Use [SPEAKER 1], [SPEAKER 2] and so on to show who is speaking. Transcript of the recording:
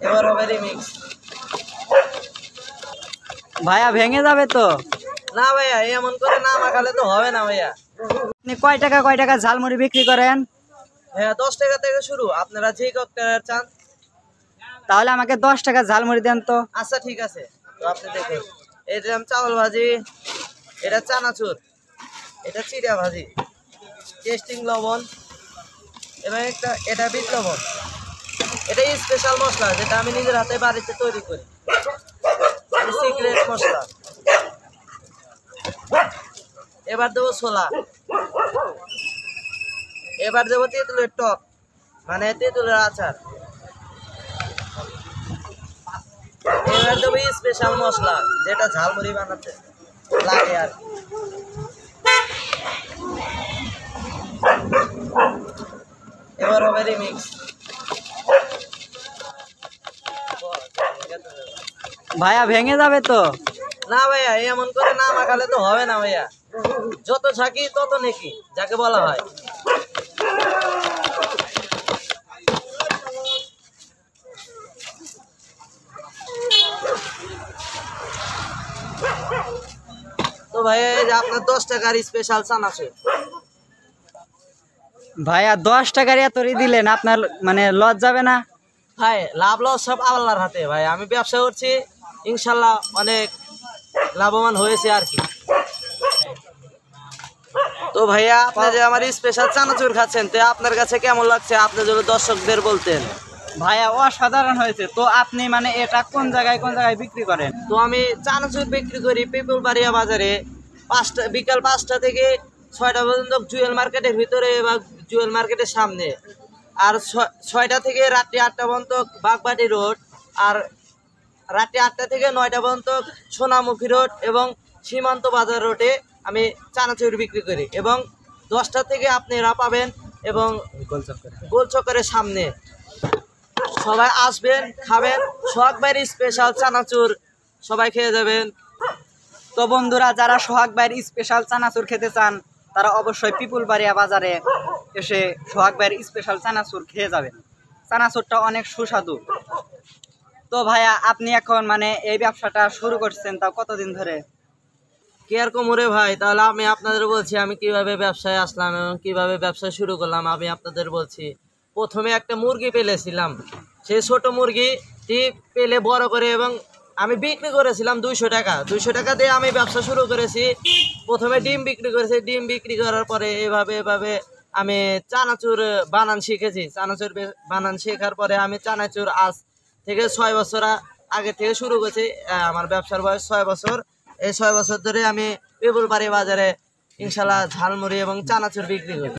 [SPEAKER 1] এবার হবে রিমিক্স।
[SPEAKER 2] ভাইয়া ভেঙে যাবে তো?
[SPEAKER 1] না ভাইয়া, এমন করে না মাখালে তো হবে না ভাইয়া।
[SPEAKER 2] আপনি কয় টাকা ঝালমুড়ি বিক্রি করেন?
[SPEAKER 1] ভাইয়া 10 টাকা থেকে শুরু, আপনারা যে কত টাকা চান।
[SPEAKER 2] তাহলে আমাকে 10 টাকা ঝালমুড়ি দেন তো।
[SPEAKER 1] আচ্ছা ঠিক আছে, তো আপনি দেখুন, এটা চাউল ভাজি, এটা চানাচুর, এটা চিড়া ভাজি, টেস্টিং লবণ এবং এটা বিট লবণ। এটা স্পেশাল মশলা যেটা আমি নিজের হাতে বাড়িতে তৈরি করি, সিক্রেট মশলা। এবার দেবো ছোলা, এবার দেবো তেঁতুলের টক মানে তেঁতুলের আচার, এবার দেবো স্পেশাল মশলা যেটা ঝালমুড়ি বানাতে লাগে আর কি। এবার হবে রিমিক্স।
[SPEAKER 2] ভাইয়া ভেঙে যাবে তো?
[SPEAKER 1] না ভাইয়া, এমন করে না মাখালে তো হবে না ভাইয়া। যত ঝাঁকি তত নেকি, যাকে বলা হয়। তো ভাইয়া এই যে আপনার 10 টাকার স্পেশাল চানাচুর।
[SPEAKER 2] ভাইয়া 10 টাকার এতই দিলেন, আপনার মানে লস যাবে না?
[SPEAKER 1] ভাই লাভ লস সব আল্লাহর হাতে ভাই, আমি ব্যবসা করছি, ইনশাল্লাহ অনেক লাভবান হয়েছে আর কি। তো ভাইয়া আপনি যে আমার স্পেশাল চানাচুর খাচ্ছেন, তো আপনার কাছে কেমন লাগছে আপনি যদি দর্শকদের বলতেন।
[SPEAKER 2] ভাইয়া অসাধারণ হয়েছে। তো আপনি মানে এটা কোন জায়গায় বিক্রি করেন?
[SPEAKER 1] তো আমি চানাচুর বিক্রি করি পিপুলবাড়িয়া বাজারে, বিকাল 5টা থেকে 6টা পর্যন্ত জুয়েল মার্কেটের ভিতরে বা জুয়েল মার্কেটের সামনে, আর 6টা থেকে রাত্রি 8টা পর্যন্ত বাগবাটি রোড, আর রাত্রি 8টা থেকে 9টা পর্যন্ত সোনামুখী রোড এবং সীমান্ত বাজার রোডে আমি চানাচুর বিক্রি করি। এবং 10টা থেকে আপনারা পাবেন এবং গোল চক্করের সামনে। সবাই আসবেন, খাবেন, সোহাগ ভাইয়ের স্পেশাল চানাচুর সবাই খেয়ে যাবেন।
[SPEAKER 2] তো বন্ধুরা, যারা সোহাগ ভাইয়ের স্পেশাল চানাচুর খেতে চান তারা অবশ্যই পিপুলবাড়িয়া বাজারে এসে সোহাগ ভাইয়ের স্পেশাল চানাচুর খেয়ে যাবেন। চানাচুরটা অনেক সুস্বাদু। তো ভাইয়া আপনি এখন মানে এই ব্যবসাটা শুরু করছেন, তাও কতদিন ধরে?
[SPEAKER 1] কি আর কোমরে ভাই, তাহলে আমি আপনাদের বলছি আমি কিভাবে ব্যবসায় আসলাম এবং কিভাবে ব্যবসা শুরু করলাম। আমি আপনাদের বলছি, প্রথমে একটা মুরগি পেলেছিলাম, সেই ছোট মুরগিটি পেলে বড় করে এবং আমি বিক্রি করেছিলাম 200 টাকা দিয়ে আমি ব্যবসা শুরু করেছি। প্রথমে ডিম বিক্রি করেছি, ডিম বিক্রি করার পরে এভাবে আমি চানাচুর বানান শিখেছি। চানাচুর বানান শেখার পরে আমি চানাচুর আজ থেকে 6 বছর আগে থেকে শুরু করেছি। আমার ব্যবসার বয়স 6 বছর। এই 6 বছর ধরে আমি পিপুলবাড়ি বাজারে ইনশাল্লাহ ঝালমুড়ি এবং চানাচুর বিক্রি করি।